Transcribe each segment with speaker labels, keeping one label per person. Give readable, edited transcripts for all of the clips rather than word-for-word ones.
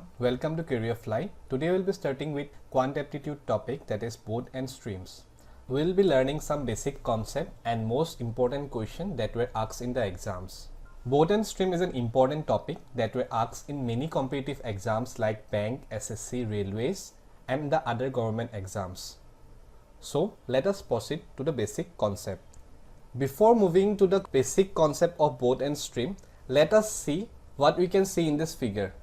Speaker 1: everyone, welcome to Career Fly. Today we'll be starting with quant aptitude topic, that is boat and streams. We'll be learning some basic concept and most important question that were asked in the exams. Boat and stream is an important topic that were asked in many competitive exams like bank, SSC, railways and the other government exams. So let us proceed to the basic concept. Before moving to the basic concept of boat and stream, let us see what we can see in this figure.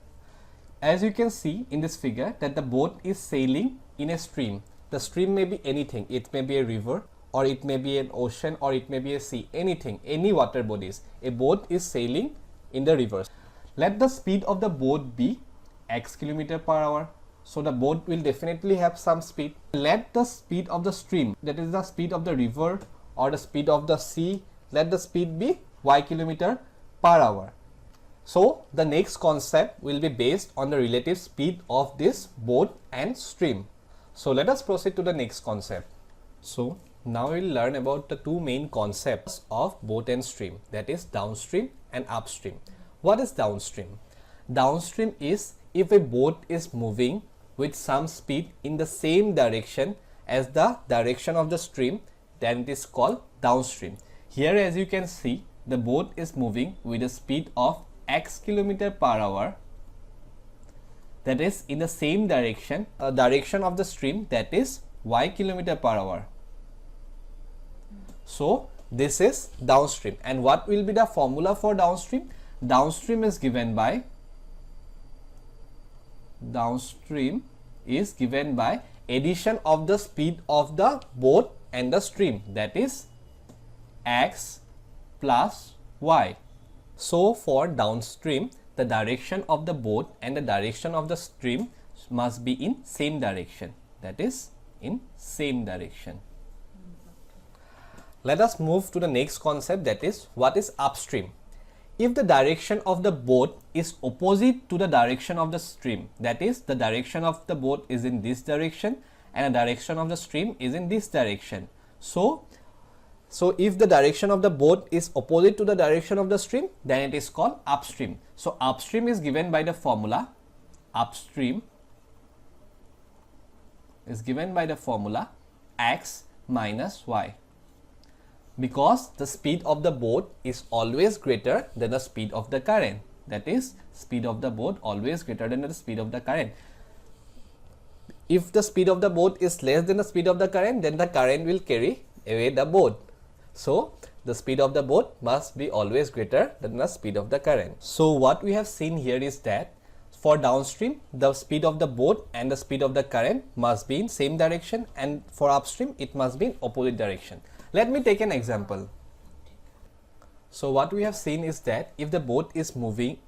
Speaker 1: As you can see in this figure that the boat is sailing in a stream. The stream may be anything. It may be a river or it may be an ocean or it may be a sea. Anything, any water bodies. A boat is sailing in the river. Let the speed of the boat be x km/h. So the boat will definitely have some speed. Let the speed of the stream, that is the speed of the river or the speed of the sea, let the speed be y km/h. So the next concept will be based on the relative speed of this boat and stream. So let us proceed to the next concept. So now we will learn about the two main concepts of boat and stream, that is downstream and upstream. What is downstream? Downstream is if a boat is moving with some speed in the same direction as the direction of the stream, then it is called downstream. Here as you can see, the boat is moving with a speed of x km/h, that is in the same direction, direction of the stream, that is y km/h. So this is downstream. And what will be the formula for downstream? Downstream is given by addition of the speed of the boat and the stream, that is x plus y. So for downstream, the direction of the boat and the direction of the stream must be in same direction, that is in same direction. Let us move to the next concept, that is what is upstream. If the direction of the boat is opposite to the direction of the stream, that is the direction of the boat is in this direction and the direction of the stream is in this direction. So if the direction of the boat is opposite to the direction of the stream, then it is called upstream. So upstream is given by the formula, x minus y, because the speed of the boat is always greater than the speed of the current, that is speed of the boat always greater than the speed of the current. If the speed of the boat is less than the speed of the current, then the current will carry away the boat. So the speed of the boat must be always greater than the speed of the current. So what we have seen here is that for downstream, the speed of the boat and the speed of the current must be in same direction, and for upstream it must be in opposite direction. Let me take an example. So what we have seen is that if the boat is moving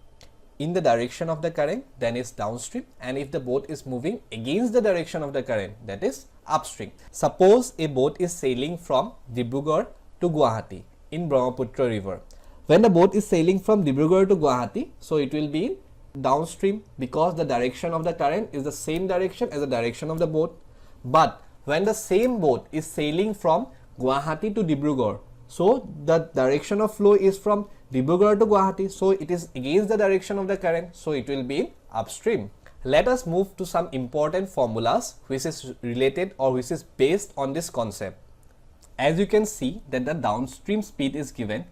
Speaker 1: in the direction of the current, then it's downstream, and if the boat is moving against the direction of the current, that is upstream. Suppose a boat is sailing from Dibrugarh to Guwahati in Brahmaputra river. When the boat is sailing from Dibrugarh to Guwahati, so it will be in downstream because the direction of the current is the same direction as the direction of the boat. But when the same boat is sailing from Guwahati to Dibrugarh, so the direction of flow is from Dibrugarh to Guwahati, so it is against the direction of the current, so it will be in upstream. Let us move to some important formulas which is related or which is based on this concept. As you can see that the downstream speed is given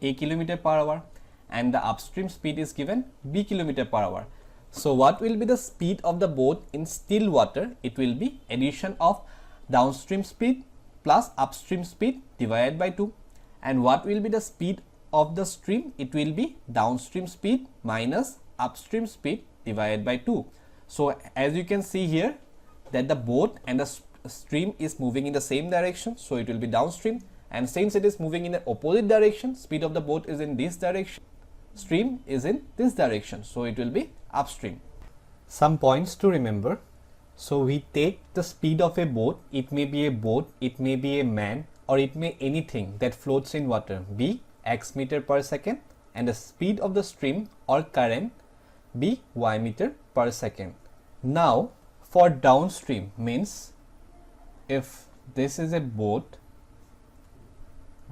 Speaker 1: a km/h and the upstream speed is given b km/h. So what will be the speed of the boat in still water? It will be addition of downstream speed plus upstream speed divided by 2. And what will be the speed of the stream? It will be downstream speed minus upstream speed divided by 2. So as you can see here that the boat and the stream is moving in the same direction, so it will be downstream, and since it is moving in the opposite direction, speed of the boat is in this direction, stream is in this direction, so it will be upstream. Some points to remember. So we take the speed of a boat, it may be a boat, it may be a man, or it may anything that floats in water, be x m/s, and the speed of the stream or current be y m/s. Now for downstream means if this is a boat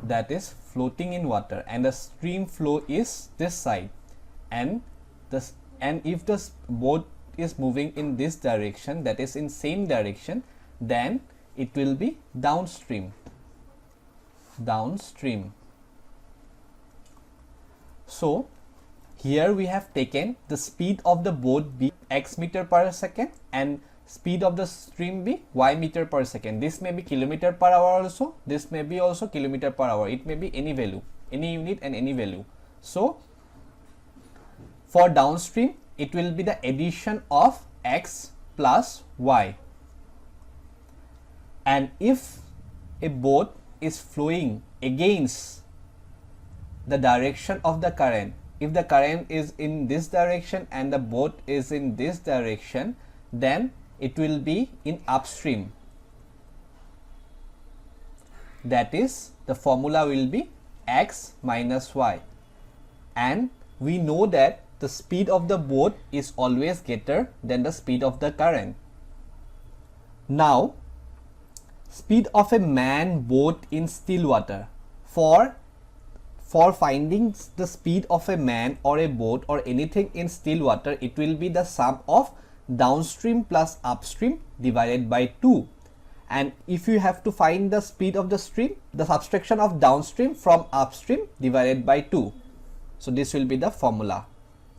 Speaker 1: that is floating in water and the stream flow is this side, and if the boat is moving in this direction, that is in same direction, then it will be downstream. Downstream. So here we have taken the speed of the boat be x meter per second and speed of the stream be y meter per second. This may be kilometer per hour also, this may be also kilometer per hour, it may be any value, any unit and any value. So for downstream it will be the addition of x plus y, and if a boat is flowing against the direction of the current, if the current is in this direction and the boat is in this direction, then it will be in upstream. That is, the formula will be x minus y, and we know that the speed of the boat is always greater than the speed of the current. Now, speed of a man boat in still water. For finding the speed of a man or a boat or anything in still water, it will be the sum of downstream plus upstream divided by 2. And if you have to find the speed of the stream, the subtraction of downstream from upstream divided by 2. So this will be the formula.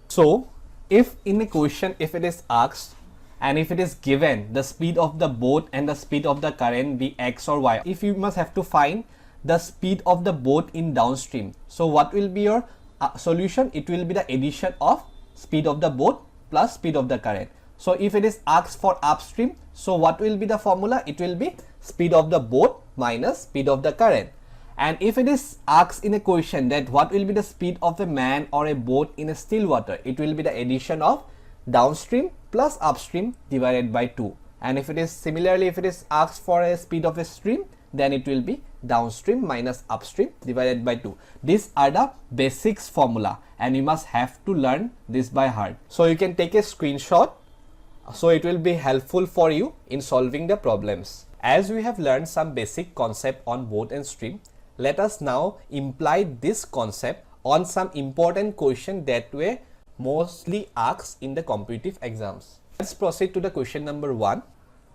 Speaker 1: So if in a question, if it is asked and if it is given the speed of the boat and the speed of the current be x or y, if you must have to find the speed of the boat in downstream, so what will be your solution? It will be the addition of speed of the boat plus speed of the current. So if it is asked for upstream, so what will be the formula? It will be speed of the boat minus speed of the current. And if it is asked in a question that what will be the speed of a man or a boat in a still water, it will be the addition of downstream plus upstream divided by 2. And if it is similarly, if it is asked for a speed of a stream, then it will be downstream minus upstream divided by 2. These are the basics formula and you must have to learn this by heart. So you can take a screenshot, so it will be helpful for you in solving the problems. As we have learned some basic concept on boat and stream, let us now imply this concept on some important question that were mostly asked in the competitive exams. Let's proceed to the question number 1.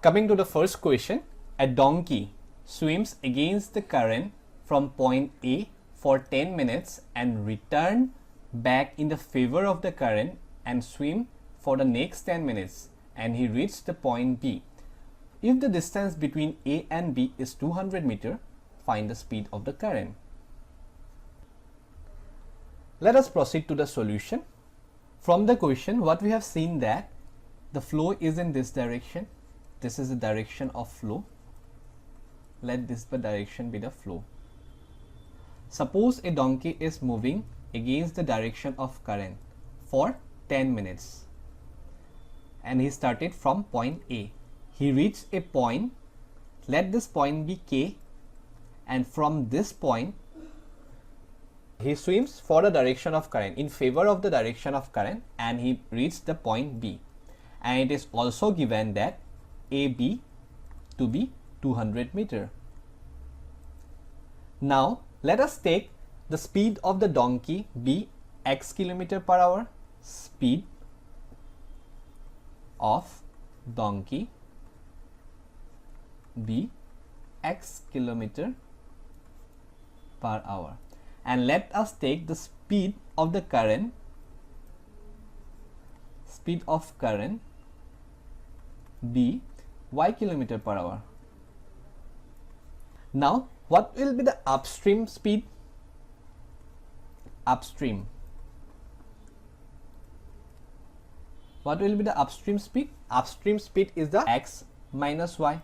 Speaker 1: Coming to the first question, a donkey swims against the current from point A for 10 minutes and return back in the favor of the current and swim for the next 10 minutes, and he reached the point B. If the distance between A and B is 200 meter, find the speed of the current. Let us proceed to the solution. From the question, what we have seen that the flow is in this direction. This is the direction of flow. Let this the direction be the flow. Suppose a donkey is moving against the direction of current for 10 minutes and he started from point A. He reached a point, let this point be K, and from this point he swims for the direction of current, in favor of the direction of current, and he reached the point B. And it is also given that AB to be 200 meter. Now let us take the speed of the donkey be x kilometer per hour. Speed of donkey be x kilometer per hour, and let us take the speed of the current, speed of current be y kilometer per hour. Now what will be the upstream speed? Upstream. What will be the upstream speed? Upstream speed is the x minus y,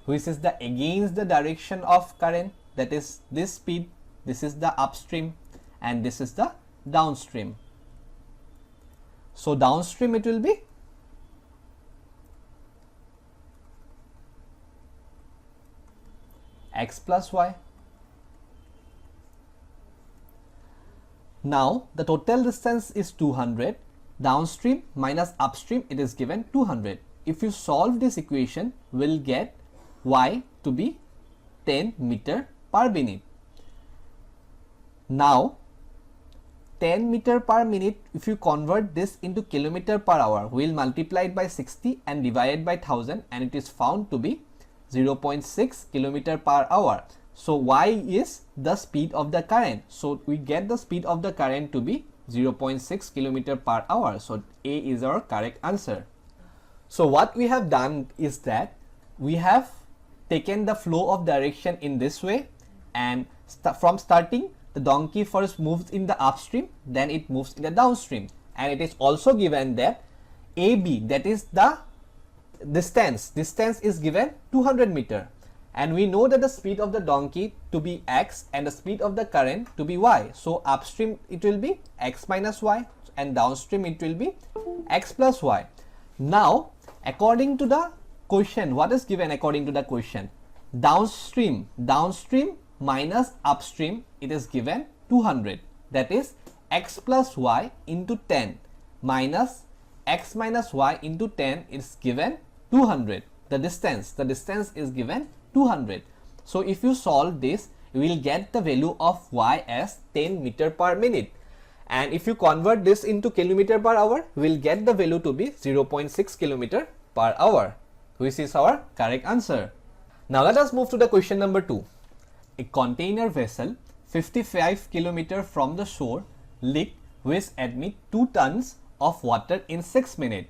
Speaker 1: which is the against the direction of current, that is this speed. This is the upstream and this is the downstream. So downstream it will be x plus y. Now the total distance is 200. Downstream minus upstream, it is given 200. If you solve this equation, we'll get y to be 10 meter per minute. Now 10 meter per minute, if you convert this into kilometer per hour, we will multiply it by 60 and divide it by 1000, and it is found to be 0.6 kilometer per hour. So y is the speed of the current. So we get the speed of the current to be 0.6 kilometer per hour. So A is our correct answer. So what we have done is that we have taken the flow of direction in this way, and from starting, the donkey first moves in the upstream, then it moves in the downstream, and it is also given that AB, that is the distance is given 200 meter, and we know that the speed of the donkey to be x and the speed of the current to be y. So upstream it will be x minus y, and downstream it will be x plus y. Now according to the question, what is given according to the question? Downstream minus upstream, it is given 200, that is x plus y into 10 minus x minus y into 10 is given 200. The distance is given 200. So if you solve this, you will get the value of y as 10 meter per minute, and if you convert this into kilometer per hour, we will get the value to be 0.6 kilometer per hour, which is our correct answer. Now let us move to the question number 2. A container vessel 55 km from the shore leaked, which admit 2 tons of water in 6 minutes.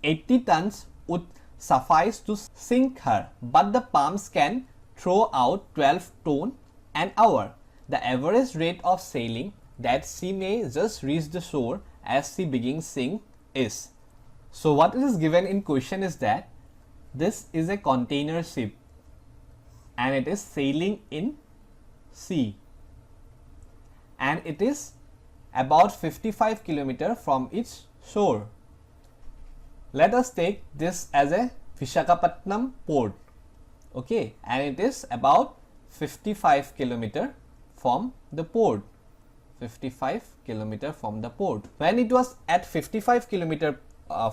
Speaker 1: 80 tons would suffice to sink her, but the pumps can throw out 12 tons an hour. The average rate of sailing that she may just reach the shore as she begins sink is. So what is given in question is that this is a container ship and it is sailing in sea, and it is about 55 km from its shore. Let us take this as a Visakhapatnam port, okay, and it is about 55 km from the port. 55 km from the port. When it was at 55 km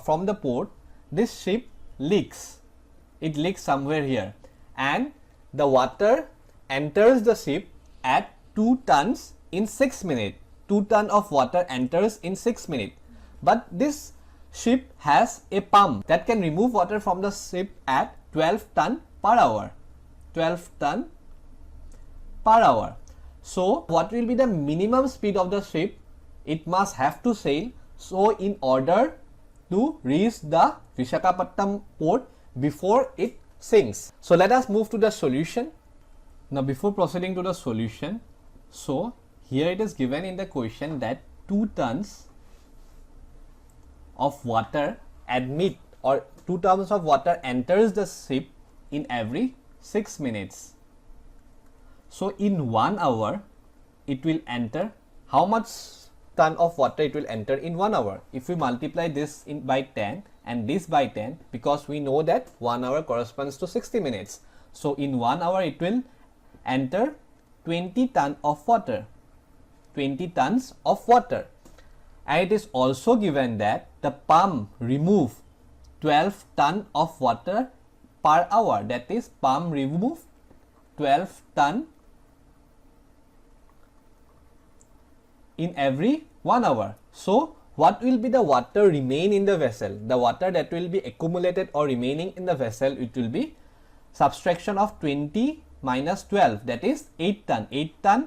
Speaker 1: from the port, this ship leaks. It leaks somewhere here, and the water enters the ship at 2 tons in 6 minutes. 2 tons of water enters in 6 minutes. But this ship has a pump that can remove water from the ship at 12 tons per hour. 12 tons per hour. So what will be the minimum speed of the ship? It must have to sail. So in order to reach the Visakhapatnam port before it sinks. So let us move to the solution. Now before proceeding to the solution, so here it is given in the question that 2 tons of water admit, or 2 tons of water enters the ship in every 6 minutes. So in 1 hour it will enter, how much ton of water it will enter in 1 hour? If we multiply this by 10 and this by 10, because we know that 1 hour corresponds to 60 minutes. So in 1 hour it will enter 20 tons of water. 20 tons of water. And it is also given that the pump remove 12 tons of water per hour. That is, pump remove 12 tons in every 1 hour. So what will be the water remain in the vessel? The water that will be accumulated or remaining in the vessel, it will be subtraction of 20 minus 12, that is 8 tons. 8 tons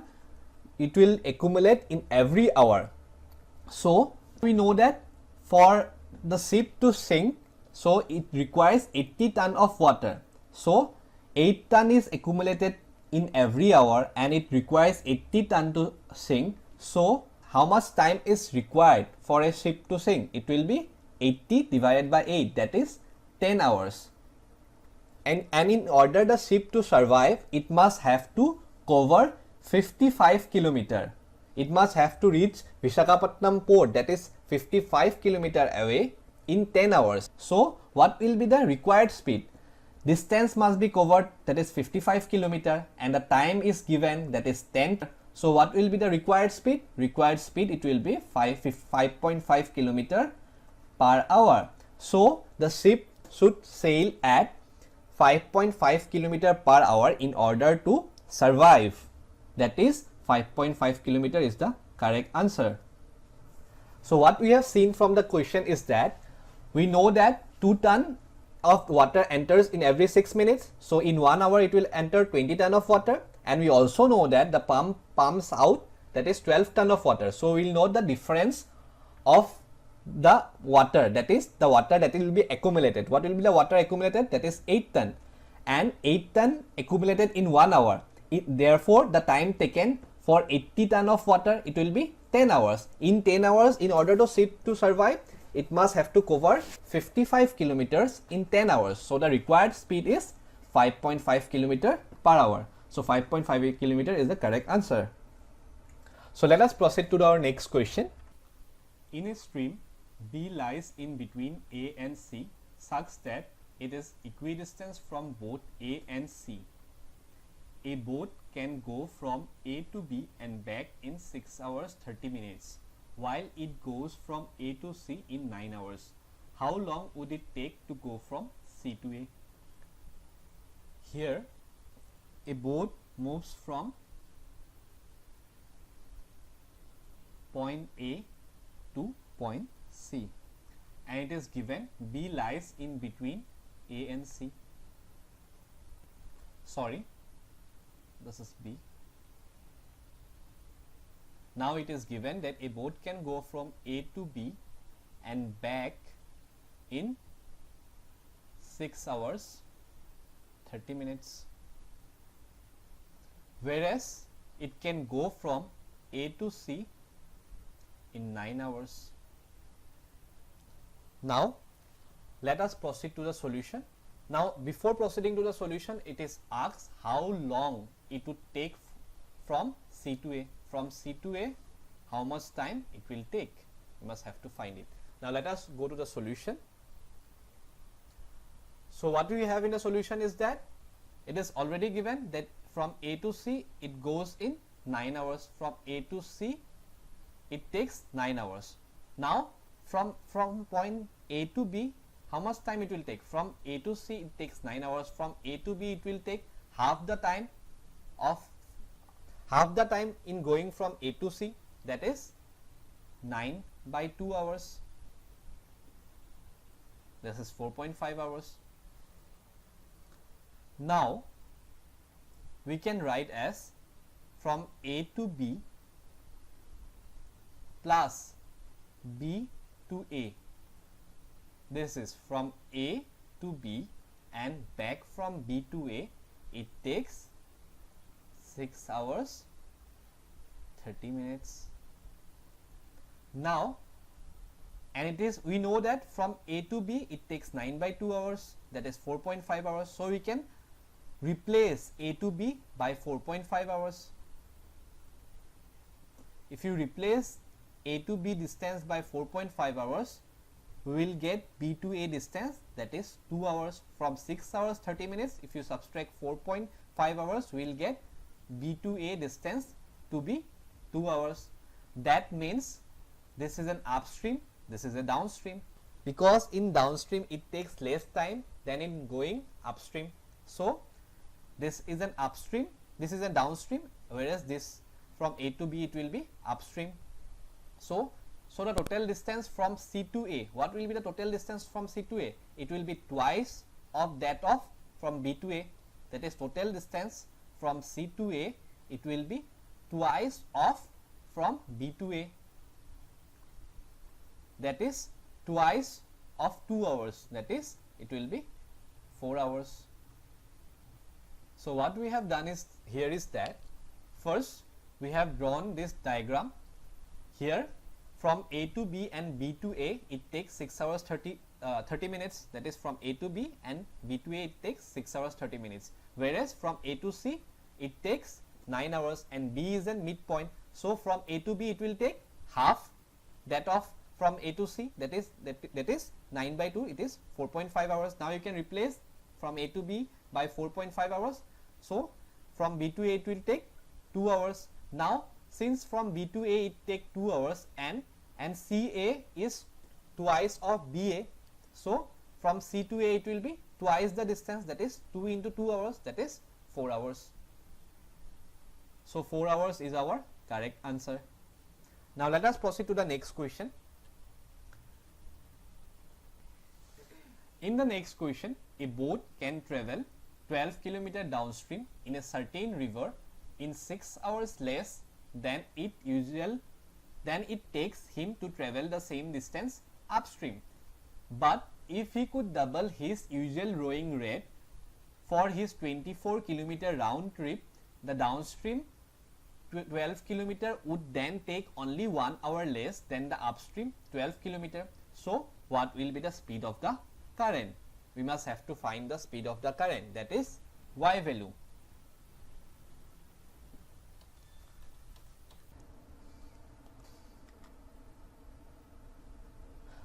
Speaker 1: it will accumulate in every hour. So we know that for the ship to sink, so it requires 80 tons of water. So 8 tons is accumulated in every hour and it requires 80 tons to sink. So how much time is required for a ship to sink? It will be 80 divided by 8, that is 10 hours. And in order the ship to survive, it must have to cover 55 km. It must have to reach Visakhapatnam port, that is 55 km away, in 10 hours. So what will be the required speed? Distance must be covered, that is 55 km, and the time is given, that is 10. So what will be the required speed? Required speed, it will be 5.5 km per hour. So the ship should sail at 5.5 km per hour in order to survive. That is 5.5 km is the correct answer. So what we have seen from the question is that we know that 2 ton of water enters in every 6 minutes. So in 1 hour it will enter 20 ton of water, and we also know that the pump pumps out, that is 12 ton of water. So we will know the difference of the water, that is the water that will be accumulated. What will be the water accumulated? That is 8 ton, and 8 ton accumulated in 1 hour. Therefore the time taken for 80 ton of water, it will be 10 hours. In 10 hours, in order to survive, it must have to cover 55 kilometers in 10 hours. So the required speed is 5.5 kilometer per hour. So 5.5 kilometer is the correct answer. So let us proceed to our next question. In a stream, B lies in between A and C such that it is equidistant from both A and C. A boat can go from A to B and back in 6 hours 30 minutes, while it goes from A to C in 9 hours. How long would it take to go from C to A? Here, a boat moves from point A to point C, and it is given B lies in between A and C. Sorry, this is B. Now it is given that a boat can go from A to B and back in 6 hours 30 minutes, whereas it can go from A to C in 9 hours. Now let us proceed to the solution. Now before proceeding to the solution, it is asked how long it would take from C to A. From C to A, how much time it will take? You must have to find it. Now let us go to the solution. So what we have in the solution is that it is already given that from A to C it goes in 9 hours. From A to C it takes 9 hours. Now from point A to B, how much time it will take? From A to C it takes 9 hours. From A to B it will take half the time in going from A to C, that is 9 by 2 hours. This is 4.5 hours. Now we can write as from A to B plus B to A. This is from A to B and back from B to A. It takes 6 hours 30 minutes. Now, and it is, we know that from A to B it takes 9 by 2 hours, that is 4.5 hours. So we can replace A to B by 4.5 hours. If you replace A to B distance by 4.5 hours, we will get B to A distance, that is 2 hours. From 6 hours 30 minutes, if you subtract 4.5 hours, we will get B to A distance to be 2 hours. That means this is an upstream, this is a downstream, because in downstream it takes less time than in going upstream. So this is an upstream, this is a downstream, whereas this from A to B it will be upstream. So the total distance from C to A, what will be the total distance from C to A? It will be twice of that of from B to A, that is total distance from C to A, it will be twice of from B to A, that is twice of 2 hours, that is it will be 4 hours. So what we have done is here is that first we have drawn this diagram. Here from A to B and B to A it takes 6 hours 30 minutes, that is from A to B, and B to A it takes 6 hours 30 minutes, whereas from A to C it takes 9 hours and B is a midpoint. So from A to B it will take half that of from A to C, that is 9 by 2, it is 4.5 hours. Now you can replace from A to B by 4.5 hours. So from B to A it will take 2 hours. Now since from B to A it take 2 hours and CA is twice of BA, so from C to A it will be twice the distance, that is 2 into 2 hours, that is 4 hours. So 4 hours is our correct answer. Now let us proceed to the next question. In the next question, a boat can travel 12 km downstream in a certain river in 6 hours less than it takes him to travel the same distance upstream. But if he could double his usual rowing rate for his 24 km round trip, the downstream 12 km would then take only 1 hour less than the upstream 12 km. So, what will be the speed of the current? We must have to find the speed of the current, that is y value.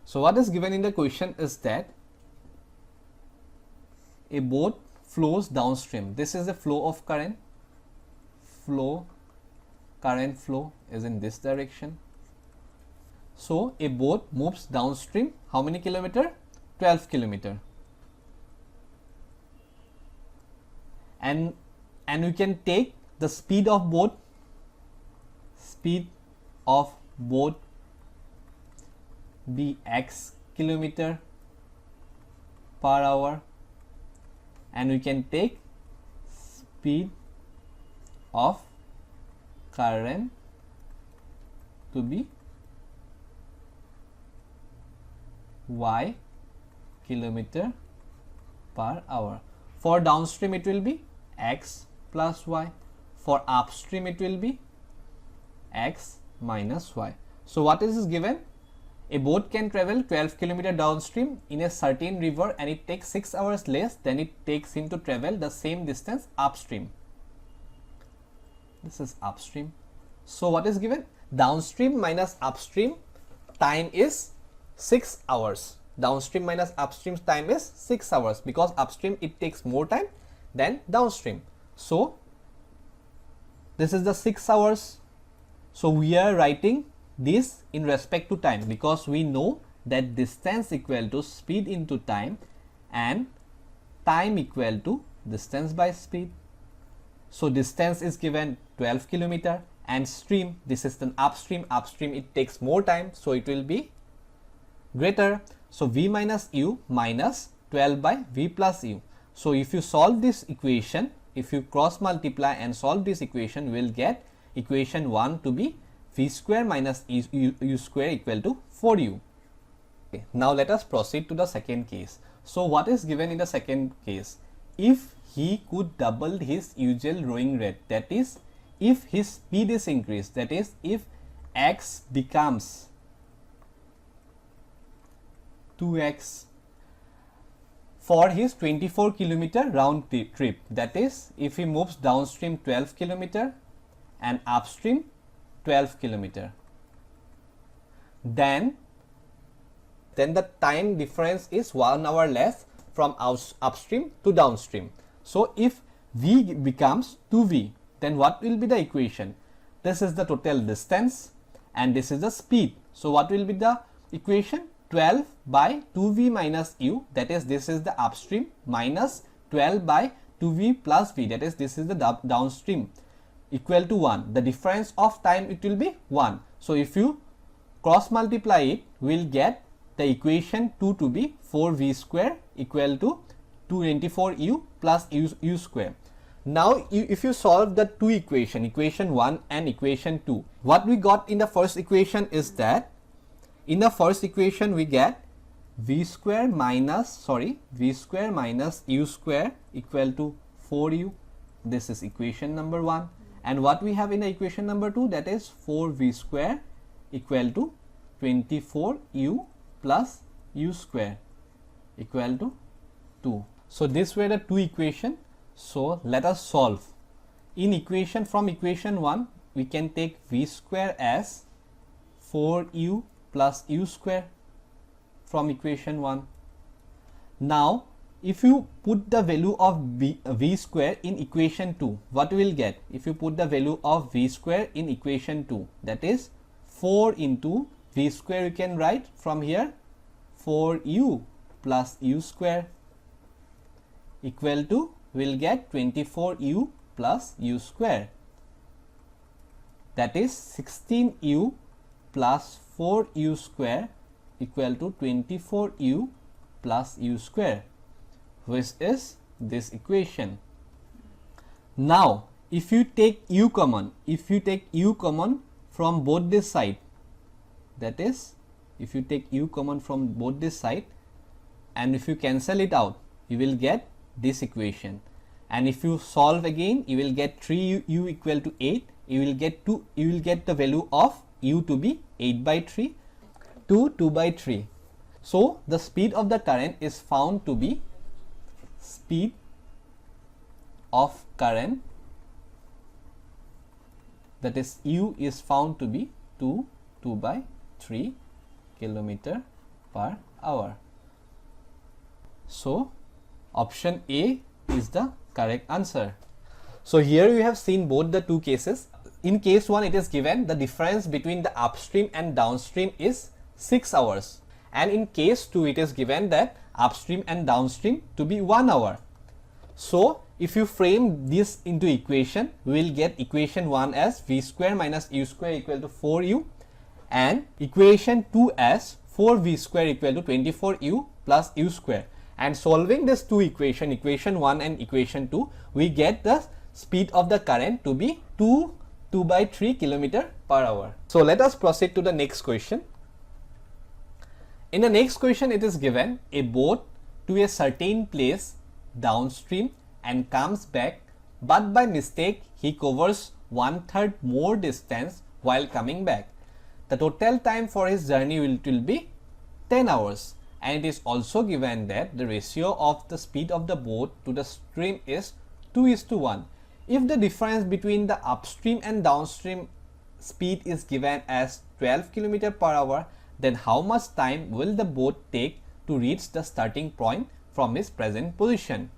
Speaker 1: So, what is given in the question is that a boat flows downstream. This is the flow of current. Current flow is in this direction. So, a boat moves downstream how many kilometer? 12 kilometer. And we can take the speed of boat be x kilometer per hour, and we can take speed of current to be y kilometer per hour. For downstream it will be x plus y. For upstream it will be x minus y. So, what is given? A boat can travel 12 km downstream in a certain river and it takes 6 hours less than it takes him to travel the same distance upstream. This is upstream. So, what is given? Downstream minus upstream time is 6 hours. Downstream minus upstream time is 6 hours, because upstream it takes more time than downstream. So, this is the 6 hours. So, we are writing this in respect to time, because we know that distance equal to speed into time and time equal to distance by speed. So, distance is given 12 km and stream, this is the upstream it takes more time, so it will be greater. So, v minus u minus 12 by v plus u. So, if you solve this equation, if you cross multiply and solve this equation, we will get equation 1 to be v square minus u square equal to 4u. Okay. Now, let us proceed to the second case. So, what is given in the second case? If he could double his usual rowing rate, that is, if his speed is increased, that is, if x becomes 2x for his 24 km round trip, that is, if he moves downstream 12 km and upstream 12 km, then the time difference is 1 hour less from upstream to downstream. So, if v becomes 2v, then what will be the equation? This is the total distance and this is the speed. So, what will be the equation? 12 by 2v minus u, that is, this is the upstream, minus 12 by 2v plus v, that is, this is the downstream, equal to 1. The difference of time, it will be 1. So, if you cross multiply it, we will get the equation 2 to be 4v square equal to 224u plus u square. Now, if you solve the two equation, equation 1 and equation 2, what we got in the first equation is that in the first equation we get v square minus u square equal to 4u. This is equation number 1. And what we have in the equation number 2, that is 4v square equal to 24u plus u square equal to 2. So, these were the two equations. So, let us solve. In equation, from equation 1, we can take v square as 4u plus u square from equation 1. Now, if you put the value of v square in equation 2, what we will get? If you put the value of v square in equation 2, that is 4 into v square, you can write from here 4u plus u square equal to, we will get 24u plus u square, that is 16u plus 4u square equal to 24u plus u square, which is this equation. Now if you take u common, from both this side, that is, if you take u common from both this side and if you cancel it out, you will get this equation. And if you solve again, you will get 3u equal to 8. You will get the value of u to be 8 by 3 to 2 by 3. So the speed of the current is found to be speed of current, that is u is found to be 2 by 3 kilometer per hour. So option A is the correct answer. So here you have seen both the two cases. In case 1, it is given the difference between the upstream and downstream is 6 hours, and in case 2 it is given that upstream and downstream to be 1 hour. So if you frame this into equation, we will get equation 1 as v square minus u square equal to 4u, and equation 2 as 4v square equal to 24u plus u square. And solving this two equation, equation 1 and equation 2, we get the speed of the current to be 2 by 3 kilometer per hour. So let us proceed to the next question. In the next question, it is given a boat to a certain place downstream and comes back, but by mistake he covers 1/3 more distance while coming back. The total time for his journey will be 10 hours. And it is also given that the ratio of the speed of the boat to the stream is 2:1. If the difference between the upstream and downstream speed is given as 12 km per hour, then how much time will the boat take to reach the starting point from its present position?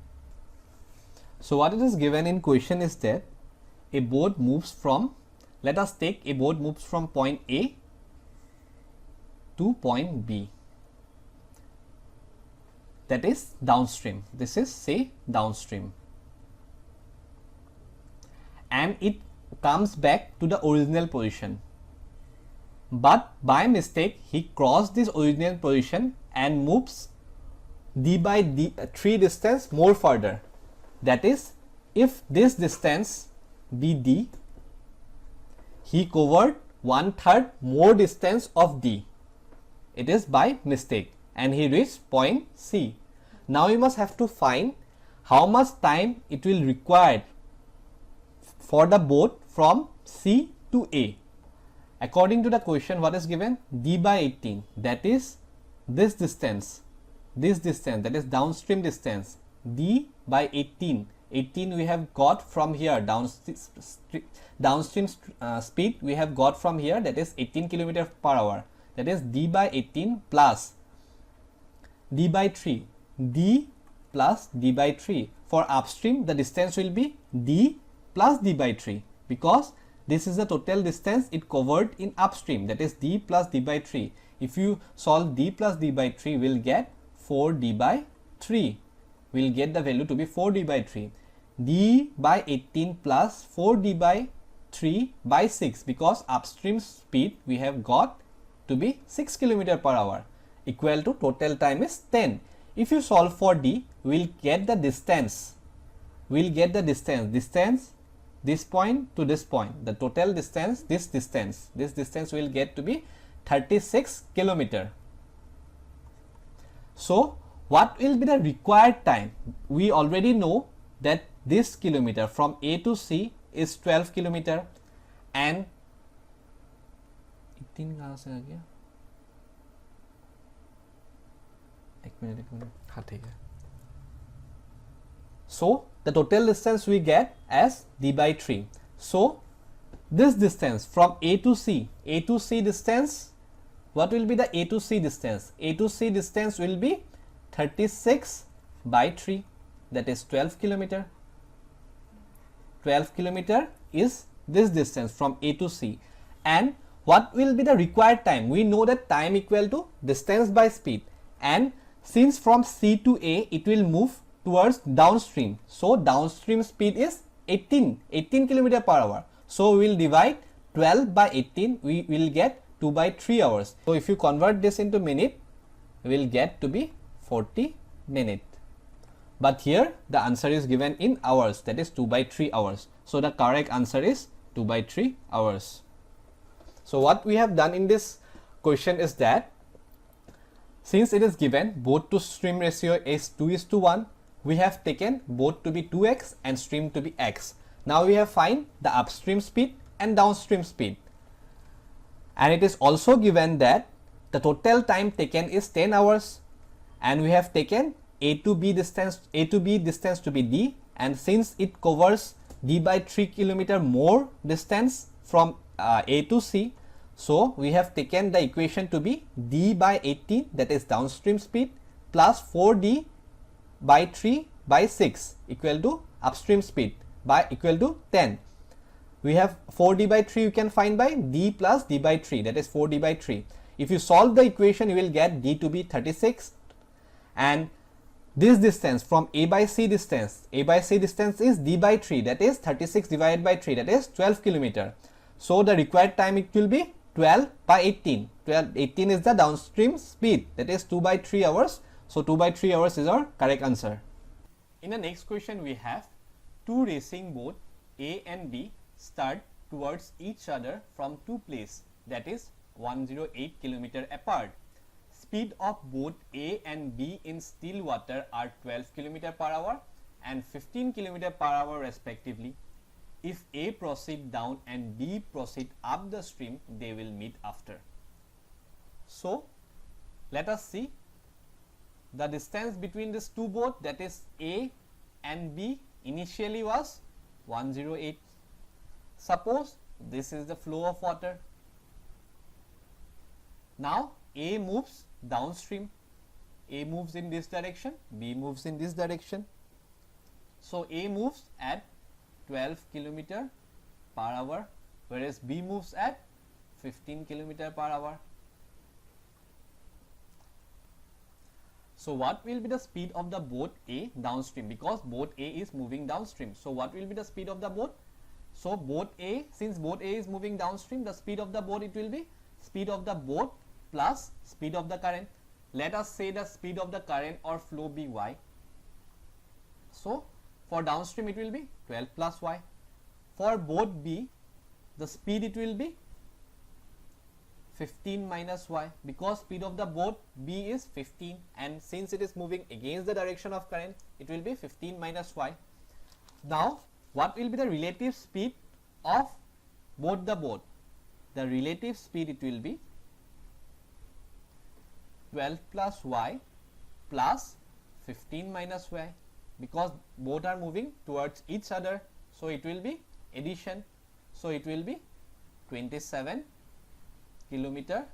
Speaker 1: So what it is given in question is that a boat moves from, let us take a boat moves from point A to point B. That is downstream. This is, say, downstream, and it comes back to the original position, but by mistake he crossed this original position and moves d by 3 distance more further. That is, if this distance be d, he covered 1/3 more distance of d. It is by mistake, and he reached point C. Now you must have to find how much time it will require for the boat from C to A. According to the question, what is given? D by 18, that is this distance, that is downstream distance, D by 18. 18 we have got from here, downstream speed we have got from here, that is 18 km per hour. That is d by 18 plus d by 3, d plus d by 3. For upstream, the distance will be d plus d by 3, because this is the total distance it covered in upstream, that is d plus d by 3. If you solve d plus d by 3, we will get 4d by 3. We will get the value to be 4d by 3. d by 18 plus 4d by 3 by 6, because upstream speed we have got to be 6 km per hour, equal to total time is 10. If you solve for d, we will get the distance. We will get the distance this point to this point. The total distance, this distance will get to be 36 km. So what will be the required time? We already know that this kilometer from A to C is 12 km, and 18 कहाँ से आ गया? एक minute हाँ ठीक है. So the total distance we get as d by 3. So this distance from A to C distance, what will be the A to C distance? A to C distance will be 36 by 3, that is 12 km. 12 km is this distance from A to C. And what will be the required time? We know that time equal to distance by speed, and since from C to A it will move towards downstream, so downstream speed is 18 km per hour. So we will divide 12 by 18, we will get 2 by 3 hours. So if you convert this into minute, we will get to be 40 minutes. But here the answer is given in hours, that is 2 by 3 hours. So the correct answer is 2 by 3 hours. So what we have done in this question is that since it is given boat to stream ratio is 2:1, we have taken boat to be 2x and stream to be x. Now we have find the upstream speed and downstream speed. And it is also given that the total time taken is 10 hours, and we have taken A to B distance to be D, and since it covers D by 3 kilometer more distance from A to C, so we have taken the equation to be D by 18, that is downstream speed, plus 4D by 3 by 6 equal to upstream speed by equal to 10. We have 4D by 3 you can find by D plus D by 3, that is 4D by 3. If you solve the equation, you will get D to be 36, and this distance from A by C distance is D by 3, that is 36 divided by 3, that is 12 kilometer. So the required time it will be 12 by 18. 18 is the downstream speed, that is 2 by 3 hours. So 2 by 3 hours is our correct answer. In the next question, we have two racing boat A and B start towards each other from two places, that is 108 kilometer apart. Speed of both A and B in still water are 12 km per hour and 15 km per hour respectively. If A proceed down and B proceed up the stream, they will meet after. So let us see the distance between these two boats, that is A and B, initially was 108. Suppose this is the flow of water. Now A moves downstream. A moves in this direction, B moves in this direction. So A moves at 12 km per hour, whereas B moves at 15 km per hour. So what will be the speed of the boat A downstream, because boat A is moving downstream. So what will be the speed of the boat? So boat A, since boat A is moving downstream, the speed of the boat, it will be speed of the boat plus speed of the current. Let us say the speed of the current or flow be y. So for downstream it will be 12 plus y. For boat B, the speed it will be 15 minus y, because speed of the boat B is 15, and since it is moving against the direction of current, it will be 15 minus y. Now what will be the relative speed of both the boat? The relative speed it will be 12 plus y plus 15 minus y, because both are moving towards each other, so it will be addition. So it will be 27 km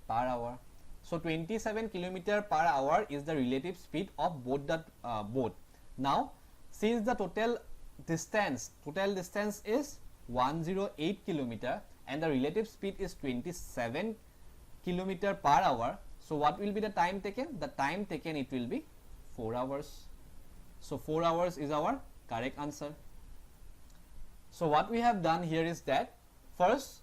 Speaker 1: per hour. So 27 km per hour is the relative speed of both the boat. Now since the total distance is 108 km and the relative speed is 27 km per hour, so what will be the time taken? The time taken it will be 4 hours. So 4 hours is our correct answer. So what we have done here is that first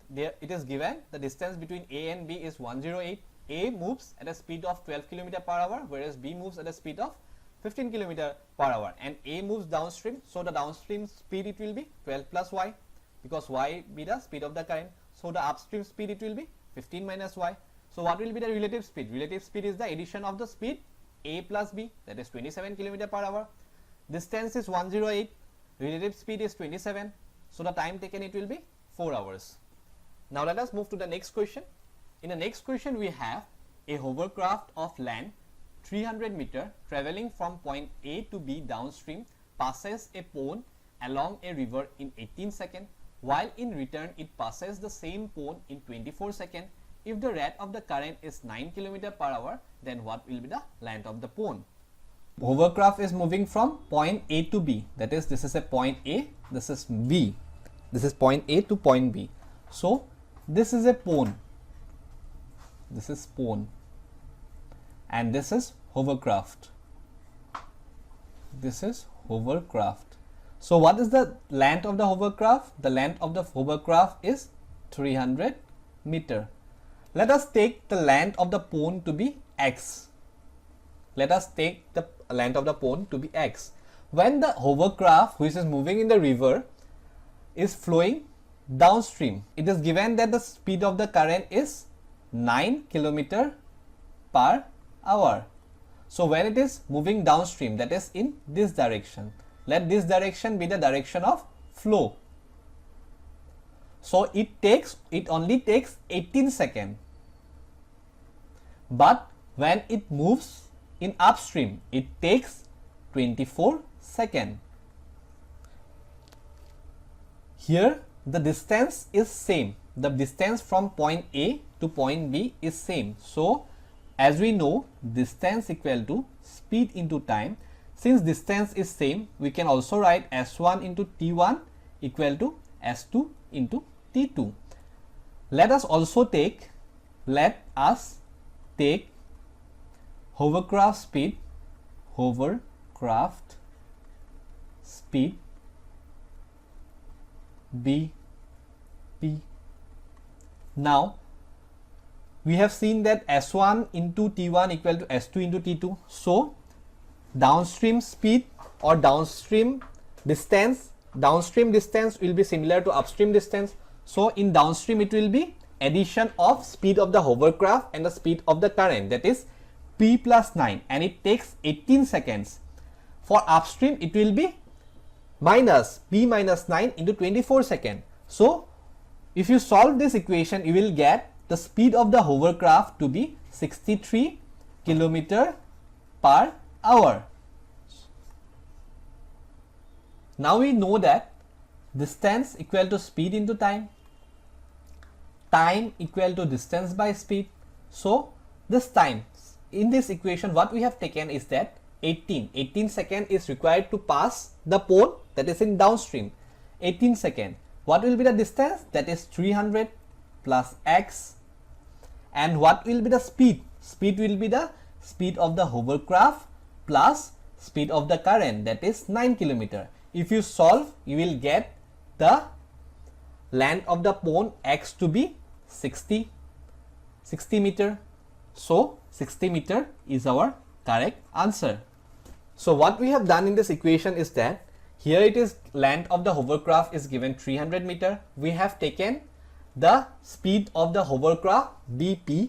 Speaker 1: there it is given the distance between A and B is 108. A moves at a speed of 12 km per hour, whereas B moves at a speed of 15 km per hour, and A moves downstream. So the downstream speed it will be 12 plus y, because y be the speed of the current. So the upstream speed it will be 15 minus y. So what will be the relative speed? Relative speed is the addition of the speed A plus B, that is 27 km per hour. Distance is 108, relative speed is 27, so the time taken it will be 4 hours. Now let us move to the next question. In the next question we have a hovercraft of land 300 meter traveling from point A to B downstream passes a pond along a river in 18 seconds, while in return it passes the same pond in 24 seconds. If the rate of the current is 9 km per hour, then what will be the length of the pond? Hovercraft is moving from point A to B, that is this is a point A, this is B, this is point A to point B. So this is a pond, this is pond, and this is hovercraft, this is hovercraft. So what is the length of the hovercraft? The length of the hovercraft is 300 meter. Let us take the length of the pond to be x. let us take the length of the pond to be x. When the hovercraft which is moving in the river is flowing downstream, it is given that the speed of the current is 9 km per hour. So when it is moving downstream, that is in this direction, let this direction be the direction of flow. So it only takes 18 seconds. But when it moves in upstream, it takes 24 seconds. Here the distance is same. The distance from point A to point B is same. So as we know, distance equal to speed into time. Since distance is same, we can also write S1 into T1 equal to S2 into T2. Let us take hovercraft speed BP. Now we have seen that S1 into T1 equal to S2 into T2. So downstream speed or downstream distance will be similar to upstream distance. So in downstream it will be addition of speed of the hovercraft and the speed of the current, that is P plus 9, and it takes 18 seconds. For upstream it will be minus P minus 9 into 24 seconds. So if you solve this equation, you will get the speed of the hovercraft to be 63 km per hour. Now we know that distance equal to speed into time equal to distance by speed. So this time in this equation, what we have taken is that 18 seconds is required to pass the pole, that is in downstream. 18 seconds. What will be the distance? That is 300 plus x. And what will be the speed? Speed will be the speed of the hovercraft plus speed of the current, that is 9 km. If you solve, you will get the length of the pond x to be 60 meter. So 60 meter is our correct answer. So what we have done in this equation is that here it is length of the hovercraft is given 300 meter. We have taken the speed of the hovercraft BP,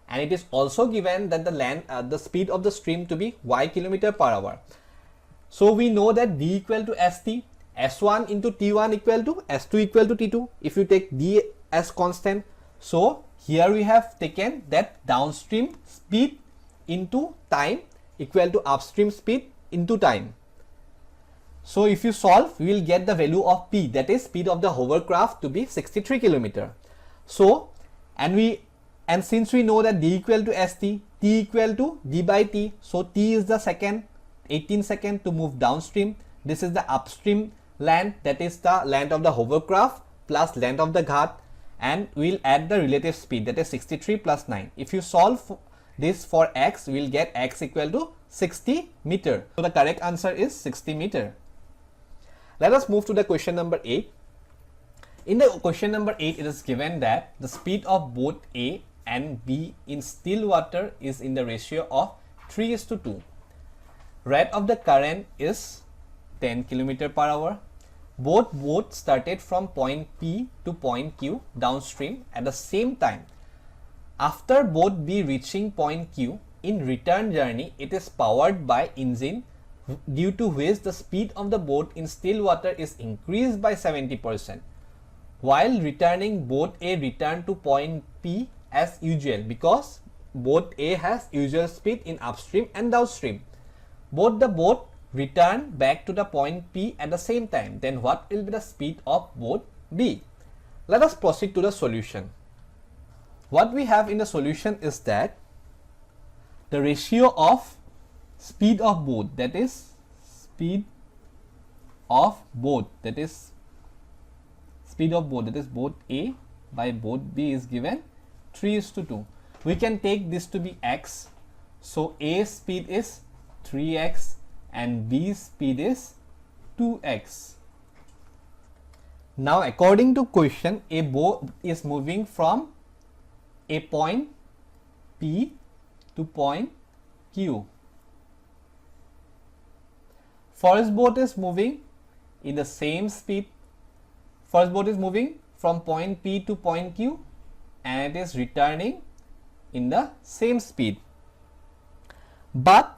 Speaker 1: and it is also given that the speed of the stream to be y km per hour. So we know that D equal to ST, S1 into T1 equal to S2 equal to T2 if you take D as constant. So here we have taken that downstream speed into time equal to upstream speed into time. So if you solve, we will get the value of P, that is speed of the hovercraft, to be 63 km. So and since we know that D equal to ST, T equal to D by T, so T is the second, 18 seconds to move downstream. This is the upstream length, that is the length of the hovercraft plus length of the ghat, and we will add the relative speed, that is 63 plus 9. If you solve this for x, we will get x equal to 60 meter. So the correct answer is 60 meter. Let us move to the question number 8. In the question number 8, it is given that the speed of both A and B in still water is in the ratio of 3:2. Rate of the current is 10 km per hour. Both boats started from point P to point Q downstream at the same time. After boat B reaching point Q, in return journey, it is powered by engine, due to which the speed of the boat in still water is increased by 70%. While returning, boat A returned to point P as usual, because boat A has usual speed in upstream and downstream. Both the boat return back to the point P at the same time. Then what will be the speed of boat B? Let us proceed to the solution. What we have in the solution is that the ratio of speed of boat, that is speed of boat, that is boat A by boat B is given 3:2. We can take this to be x. So A speed is 3x and B speed is 2x. Now according to question, a boat is moving from a point P to point Q. First boat is moving in the same speed. First boat is moving from point P to point Q and it is returning in the same speed. But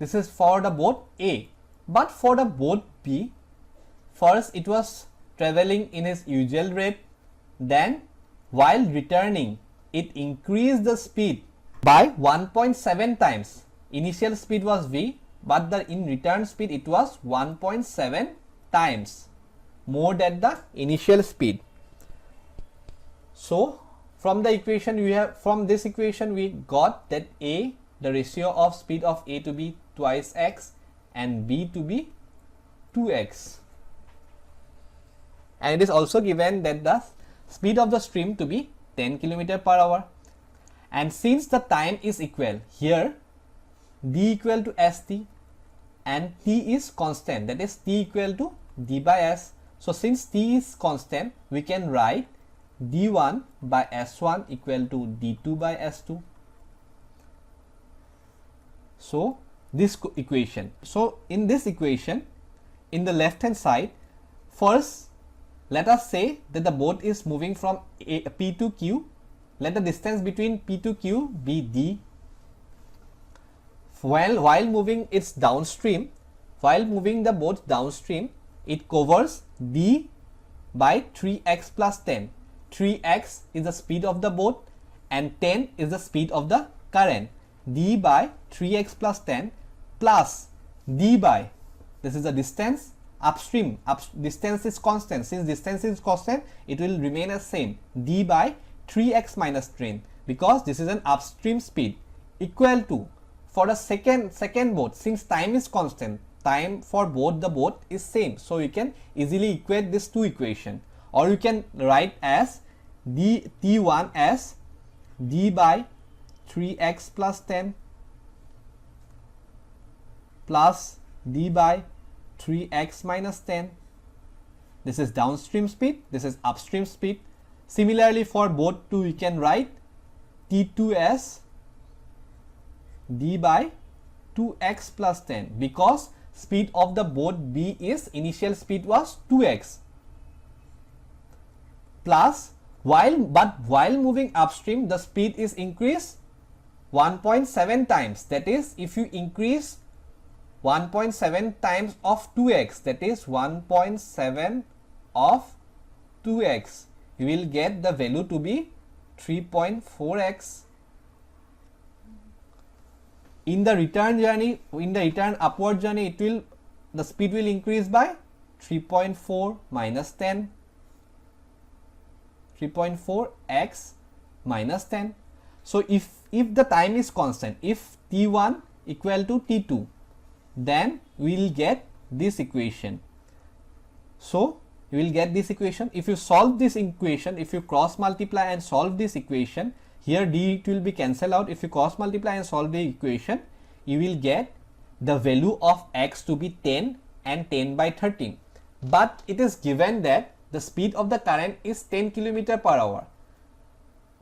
Speaker 1: this is for the boat A. But for the boat B, first it was traveling in its usual rate, then while returning it increased the speed by 1.7 times. Initial speed was V, but the in return speed it was 1.7 times more than the initial speed. So from the equation this equation we got that A, the ratio of speed of A to be twice x and B to be 2x. And it is also given that the speed of the stream to be 10 km per hour. And since the time is equal, here d equal to st and t is constant, that is t equal to d by s. So since t is constant, we can write d1 by s1 equal to d2 by s2. So this equation. So in this equation, in the left hand side, first let us say that the boat is moving from P to Q. Let the distance between P to Q be d. While moving its downstream, while moving the boat downstream, it covers d by 3x plus 10. 3x is the speed of the boat and 10 is the speed of the current. D by 3x plus 10 plus d by, this is the distance upstream. Distance is constant. Since distance is constant, it will remain as same, d by 3x minus 10, because this is an upstream speed, equal to, for the second boat, since time is constant, time for both the boat is same, so you can easily equate these two equations, or you can write as t1 as d by 3x plus 10 plus d by 3x minus 10. This is downstream speed, this is upstream speed. Similarly, for boat 2, we can write t2 as d by 2x plus 10, because speed of the boat B is, initial speed was 2x, plus while moving upstream the speed is increased 1.7 times. That is, if you increase 1.7 times of 2x, that is 1.7 of 2x, you will get the value to be 3.4x. In the return journey, in the return upward journey, the speed will increase by 3.4 minus 10, 3.4x minus 10. So if the time is constant, if t1 equal to t2, then we will get this equation. So you will get this equation. If you solve this equation, if you cross multiply and solve this equation, here d it will be cancelled out. If you cross multiply and solve the equation, you will get the value of x to be 10 and 10 by 13. But it is given that the speed of the current is 10 km per hour.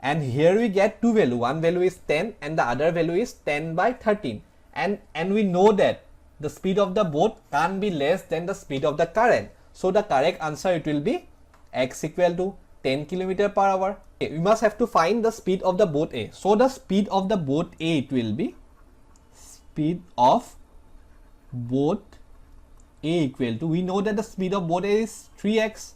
Speaker 1: And here we get two values. One value is 10 and the other value is 10 by 13. And we know that the speed of the boat can't be less than the speed of the current. So the correct answer, it will be x equal to 10 km per hour. We must have to find the speed of the boat A. So the speed of the boat A, it will be speed of boat A equal to, we know that the speed of boat A is 3x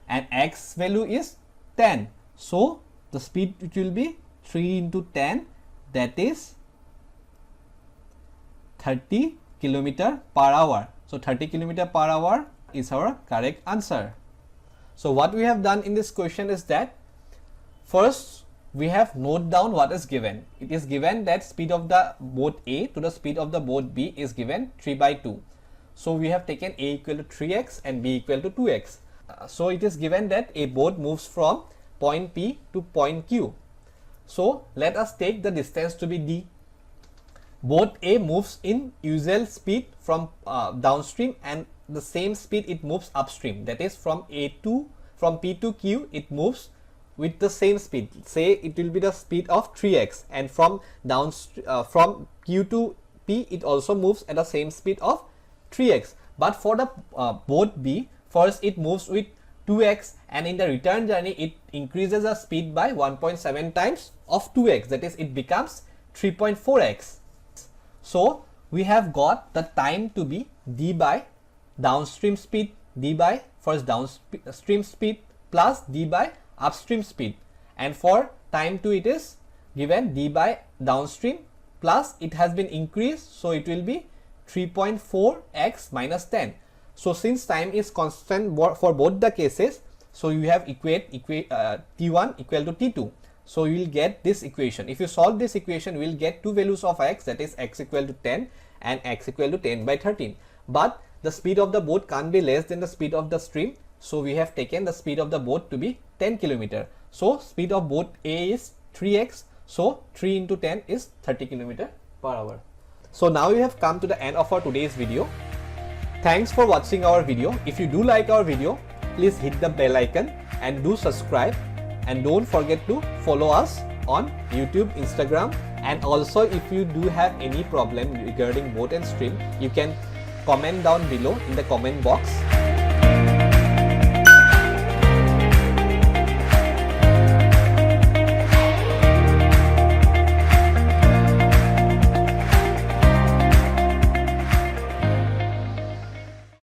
Speaker 1: and x value is 10. So the speed, it will be 3 into 10, that is 30 km per hour. So 30 km per hour is our correct answer. So what we have done in this question is that first we have noted down what is given. It is given that speed of the boat A to the speed of the boat B is given 3 by 2. So we have taken A equal to 3x and B equal to 2x. So it is given that a boat moves from point P to point Q. So let us take the distance to be d. Boat A moves in usual speed from downstream, and the same speed it moves upstream. That is, from P to Q it moves with the same speed. Say it will be the speed of 3x, and from Q to P it also moves at the same speed of 3x. But for the boat B, first it moves with 2x, and in the return journey it increases the speed by 1.7 times of 2x, that is it becomes 3.4x. So we have got the time to be d by downstream speed, d by first downstream speed plus d by upstream speed, and for time 2 it is given d by downstream plus it has been increased, so it will be 3.4x minus 10. So since time is constant for both the cases, so you have equate t1 equal to t2. So you will get this equation. If you solve this equation, we will get two values of x, that is x equal to 10 and x equal to 10 by 13. But the speed of the boat can't be less than the speed of the stream, so we have taken the speed of the boat to be 10 km. So speed of boat A is 3x, so 3 into 10 is 30 km per hour. So now we have come to the end of our today's video. Thanks for watching our video. If you do like our video, please hit the bell icon and do subscribe, and don't forget to follow us on YouTube, Instagram, and also if you do have any problem regarding boat and stream, you can comment down below in the comment box.